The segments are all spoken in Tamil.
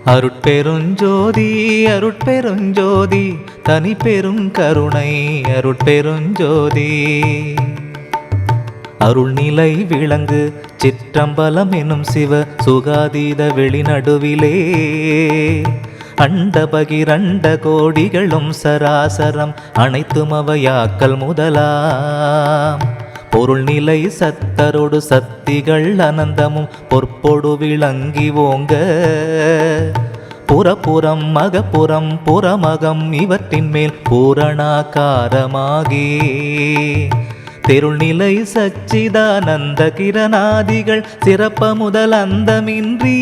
அருட்பெருஞ்சோதி அருட்பெருஞ்சோதி தனி பெரும் கருணை அருட்பெருஞ்சோதி அருள்நிலை விளங்கு சிற்றம்பலம் எனும் சிவ சுகாதீத வெளிநடுவிலே அண்டபகிரண்ட கோடிகளும் சராசரம் அனைத்தும் அவையாக்கல் முதலாம் பொருள்நிலை சத்தரோடு சக்திகள் அனந்தமும் பொற்பொடு விளங்கி ஓங்க புறப்புறம் மகப்புறம் புறமகம் இவற்றின் மேல் பூரணாகாரமாகி தெருள்நிலை சச்சிதானந்த கிரணாதிகள் சிறப்ப முதல் அந்தமின்றி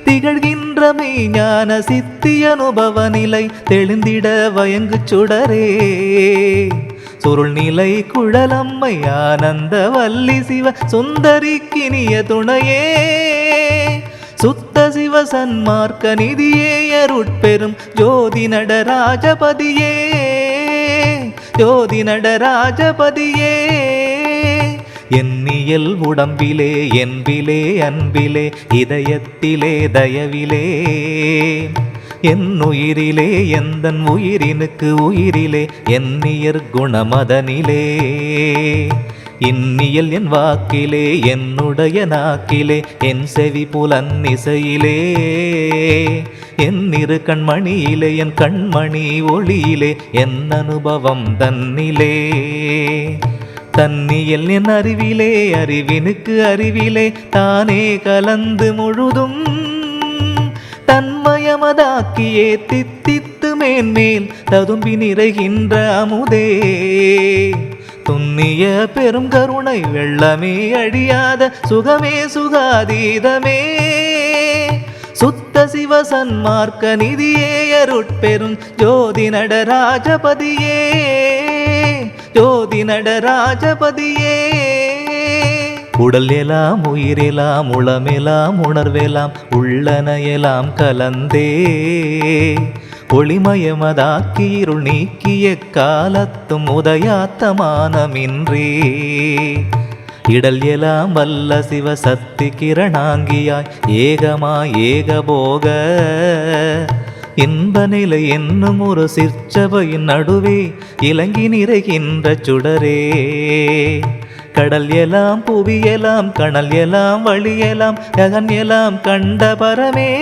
திகழ்கின்ற மெய்ஞான சித்தி அனுபவ நிலை தெளிந்திட வயங்கு சுடரே சுருள்நிலை குழலம்மை ஆனந்த வல்லி சிவ சுந்தரிக்கினிய துணையே சுத்த சிவ சன்மார்க்க நிதியே அருட்பெரும் ஜோதி நடராஜபதியே ஜோதி நடராஜபதியே எண்ணியல் உடம்பிலே என்பிலே அன்பிலே இதயத்திலே தயவிலே என் உயிரிலே எந்தன் உயிரினுக்கு உயிரிலே எண்ணியற் குணமதனிலே இன்னியல் என் வாக்கிலே என்னுடைய நாக்கிலே என் செவி புலன் இசையிலே என் இரு கண்மணியிலே என் கண்மணி ஒளியிலே என் அனுபவம் தன்னிலே தன்னியல் என் அறிவிலே அறிவினுக்கு அறிவிலே தானே கலந்து முழுதும் தன்மயமதாக்கியே தித்தித்து மேன்மேல் ததும்பி நிறைகின்ற அமுதே துன்னிய பெரும் கருணை வெள்ளமே அழியாத சுகமே சுகாதீதமே சுத்த சிவ சன்மார்க்க நிதியே அருட்பெரும் ஜோதி நடராஜபதியே ஜோதி நடராஜபதியே உடல் எலாம் உயிரெலாம் உளமெலாம் உணர்வெலாம் உள்ளனையெல்லாம் கலந்தே ஒளிமயமதாக்கி இருள் நீக்கிய காலத்தும் உதயாத்தமானமின்றே இடல் எலாம் வல்ல சிவ சக்தி கிரணாங்கியாய் ஏகமாய் ஏகபோக இன்ப நிலை என்னும் ஒரு சிற்சபையின் நடுவே இலங்கி நிறைகின்ற சுடரே கடல் எலாம் புவியலாம் கணல் எலாம் வழியலாம் ககன் எலாம் கண்ட பரமே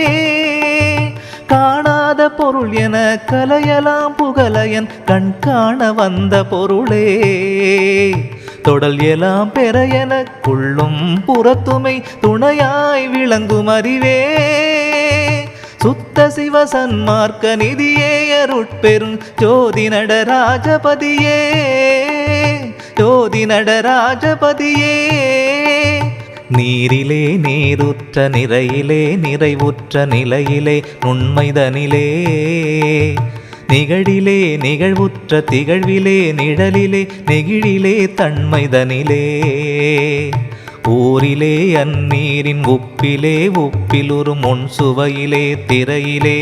காணாத பொருள் என கலையலாம் புகழையன் கண் காண வந்த பொருளே தொடல் எலாம் பெற எனக்குள்ளும் புறத்துமை துணையாய் விளங்கும் அறிவே சுத்த சிவ சன்மார்க்க நிதியே அருட்பெரும் ஜோதி நடராஜபதியே ஜோதி நடராஜபதியே நீரிலே நீருற்ற நிறையிலே நிறைவுற்ற நிலையிலே நுண்மைதனிலே நிகழிலே நிகழ்வுற்ற திகழ்விலே நிழலிலே நெகிழிலே தன்மைதனிலே ஊரிலே அந்நீரின் உப்பிலே உப்பிலுறும் முன் சுவையிலே திரையிலே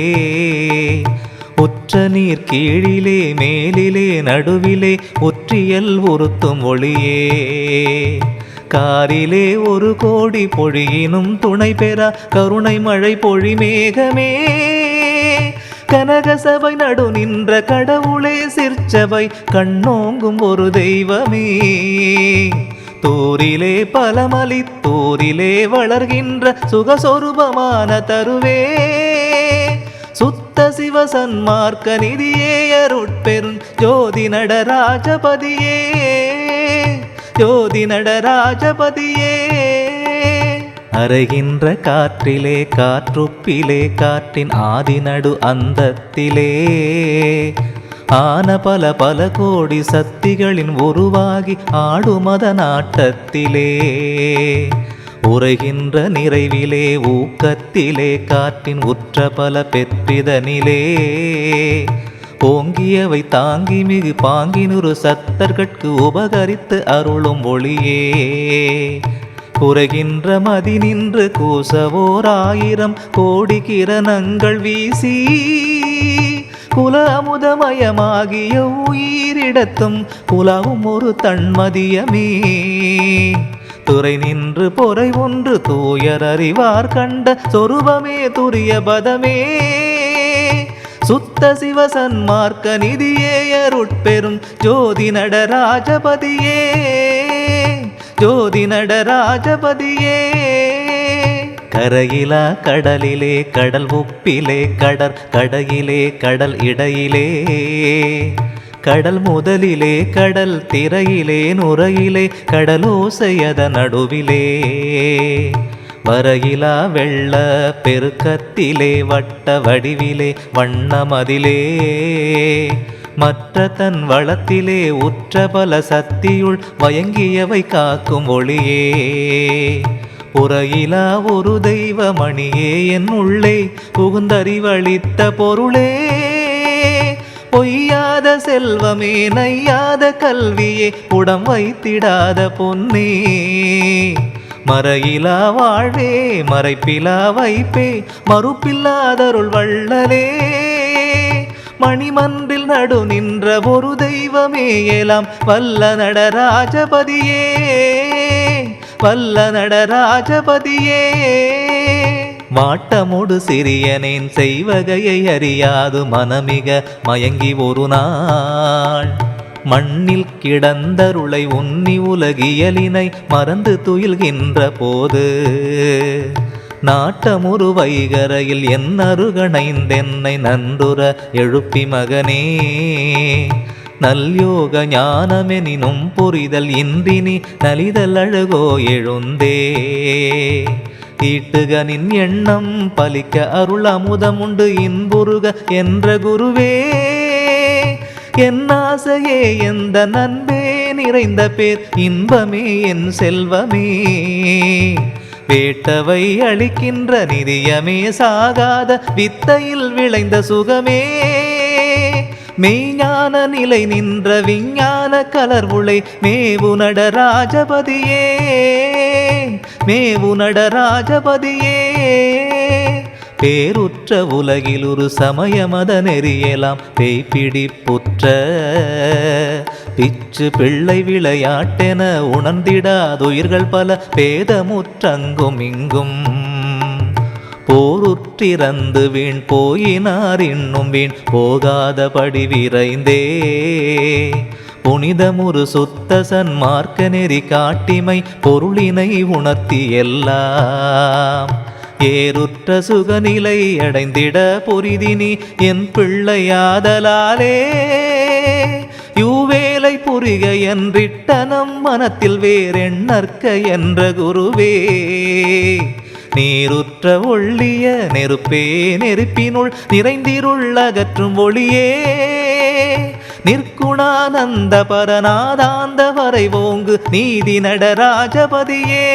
உற்ற நீர் கீழிலே மேலிலே நடுவிலே ஒற்றியல் உறுத்தும் ஒளியே காரிலே ஒரு கோடி பொழியினும் துணை பெறா கருணை மழை பொழி மேகமே கனகசபை நடு நின்ற கடவுளே சிற்சபை கண்ணோங்கும் ஒரு தெய்வமே தூரிலே பலமலி தூரிலே வளர்கின்ற சுகஸ்வரூபமான தருவே சுத்த சிவ சன்மார்க்க நிதியே அருட்பெரும் ஜோதி நடராஜபதியே ஜோதி நடராஜபதியே அறைகின்ற காற்றிலே காற்றுப்பிலே காற்றின் ஆதி நடு அந்தத்திலே ஆன பல பல கோடி சக்திகளின் உருவாகி ஆடுமத நாட்டத்திலே உரைகின்ற நிறைவிலே ஊக்கத்திலே காற்றின் உற்ற பல பெற்றிதனிலே ஓங்கியவை தாங்கி மிகு பாங்கினுரு சத்தர்கட்கு உபகரித்து அருளும் ஒளியே குறைகின்ற மதி நின்று கூசவோர் 1000 கோடி கிரணங்கள் வீசி குல அமுதமயமாகிய உயிரிடத்தும் புலவும் ஒரு தன்மதியமே துறை நின்று பொறை ஒன்று தூயர் அறிவார் கண்ட சொரூபமே துரிய பதமே சுத்த சிவசன்மார்க்க நிதியே அருட்பெரும் ஜோதி நடராஜபதியே ஜோதி நடராஜபதியே கரையிலா கடலிலே கடல் உப்பிலே கடற்கடையிலே கடல் இடையிலே கடல் முதலிலே கடல் திரையிலே நுரையிலே கடலோசையத நடுவிலே வரையிலா வெள்ள பெருக்கத்திலே வட்ட வடிவிலே வண்ணமதிலே மற்ற தன் வளத்திலே உற்ற பல சக்தியுள் வயங்கியவை காக்கும் ஒளியே புறையிலா ஒரு தெய்வமணியே என் உள்ளே புகுந்தறிவளித்த பொருளே பொய்யாத செல்வமே நையாத கல்வியே உடம் வைத்திடாத பொன்னே மறையிலா வாழ்வே மறைப்பிலா வைப்பே மறுப்பில்லாதருள் வள்ளலே மணிமன்றில் நடு நின்ற ஒரு தெய்வமே எல்லாம் வல்ல நடராஜபதியே வல்ல நடராஜபதியே வாட்டமோடு சிறியனேன் செய்வகையை அறியாது மனமிக மயங்கி ஒரு நாள் மண்ணில் கிடந்தருளை உன்னி உலகியலினை மறந்து துயில்கின்ற போது நாட்டமுறு வைகரையில் என் அருகணைந்தென்னை நன்றுற எழுப்பி மகனே நல்யோக ஞானமெனினும் புரிதல் இன்றினி நலிதல் அழகோ எழுந்தே ஈட்டுகனின் எண்ணம் பலிக்க அருள் அமுதமுண்டு இன்புருக என்ற குருவே என் ஆசையே எந்த நன்பே நிறைந்த பேர் இன்பமே என் செல்வமே வேட்டவை அளிக்கின்ற நிதியமே சாகாத வித்தையில் விளைந்த சுகமே மெய்ஞான நிலை நின்ற விஞ்ஞான கலர்வுளை மேவு நடராஜபதியே மேவு நடராஜபதியே பேருற்ற உலகில் ஒரு சமயமத நெறியலாம் பேய்பிடி புற்ற பிச்சு பிள்ளை விளையாட்டென உணர்ந்திடாதுயிர்கள் பல பேதமுற்றங்கும் இங்கும் போருற்றிறந்து வீண் போயினார் இன்னும் வீண் போகாதபடி விரைந்தே புனிதமுறு சுத்த சன்மார்க்க நெறி காட்டிமை பொருளினை உணர்த்தி எல்லாம் ஏருற்ற சுகநிலை அடைந்திட பொரிதினி என் பிள்ளையாதலாலே யூவேலை புரிக என்றிட்ட நம் மனத்தில் வேறெண்ணற்க என்ற குருவே நீருற்ற ஒள்ளிய நெருப்பே நெருப்பினுள் நிறைந்திருள் அகற்றும் ஒளியே நிற்குணானந்த பரநாதாந்த வரை ஓங்கு நீதி நடராஜபதியே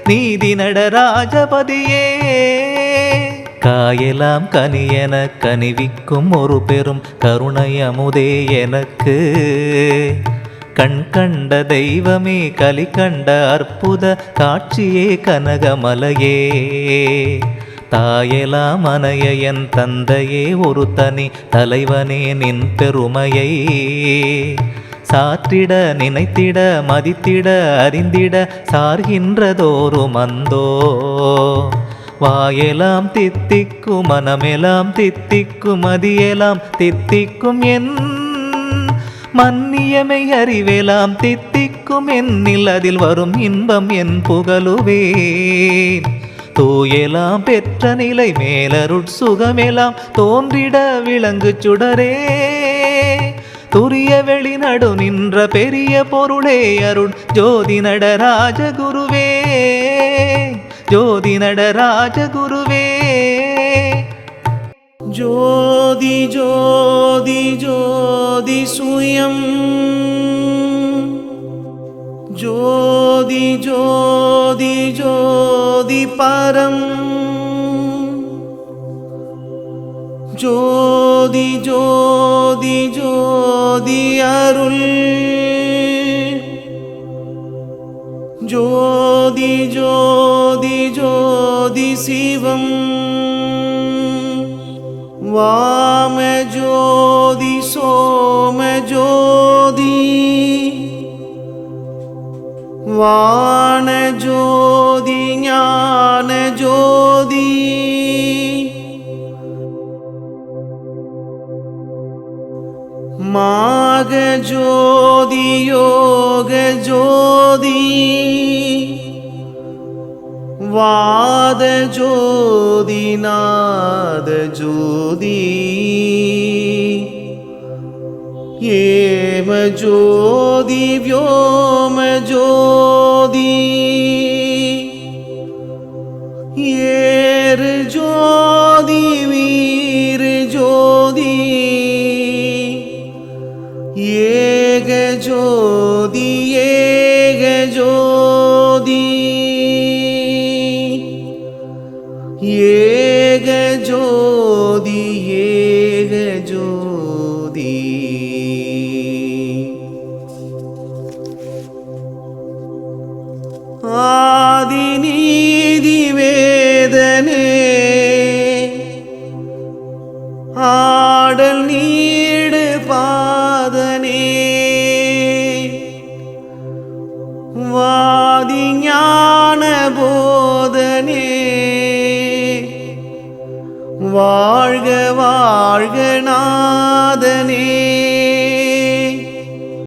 நீதி நடராஜபதியே காயலாம் கனியென கனிவிக்கும் ஒரு பெரும் கருணையமுதே எனக்கு கண் கண்ட தெய்வமே கலி கண்ட அற்புத காட்சியே கனகமலையே தாயலாம் அனைய என் தந்தையே ஒரு தனி தலைவனே நின் பெருமையை சாற்றிட நினைத்திட மதித்திட அறிந்திட சார்கின்றதோரு மந்தோ வாயெல்லாம் தித்திக்கும் மனமெல்லாம் தித்திக்கும் மதியெல்லாம் தித்திக்கும் என் மன்னியமை அறிவெலாம் தித்திக்கும் என்னில் அதில் வரும் இன்பம் என் புகழுவேன் தூயலாம் பெற்ற நிலை மேலருட் சுகமெல்லாம் தோன்றிட விளங்கு சுடரே துரிய வெளி நடு நின்ற பெரிய பொருளே அருள் ஜோதி நடராஜ குருவே ஜோதி நடராஜ குருவே ஜோதி ஜோதி ஜோதி சுயம் ஜோதி ஜோதி ஜோதி பரம் ஜோதி ஜோதி ஜோதி அருள் ஜோதி ஜோதி ஜோதி சிவம் வாம ஜோதி சோம ஜோதி வான ஜோதி ஞான ஜோதி மாக ஜோதி யோக ஜோதி வாத ஜோதி நாத ஜோதி ஏம ஜோதி व्योम ஜோதி ஏர் ஜோதி வீர் ஜோதி ஏக ஜோதி ஏக ஜோதி ஏக ஜோதி ஏக ஜோதி ஆதி நீதி வேதனே ஆடல் நீடு பாதனே வாதி ஞான போதனே வாழ்க வாழ்க நாதனே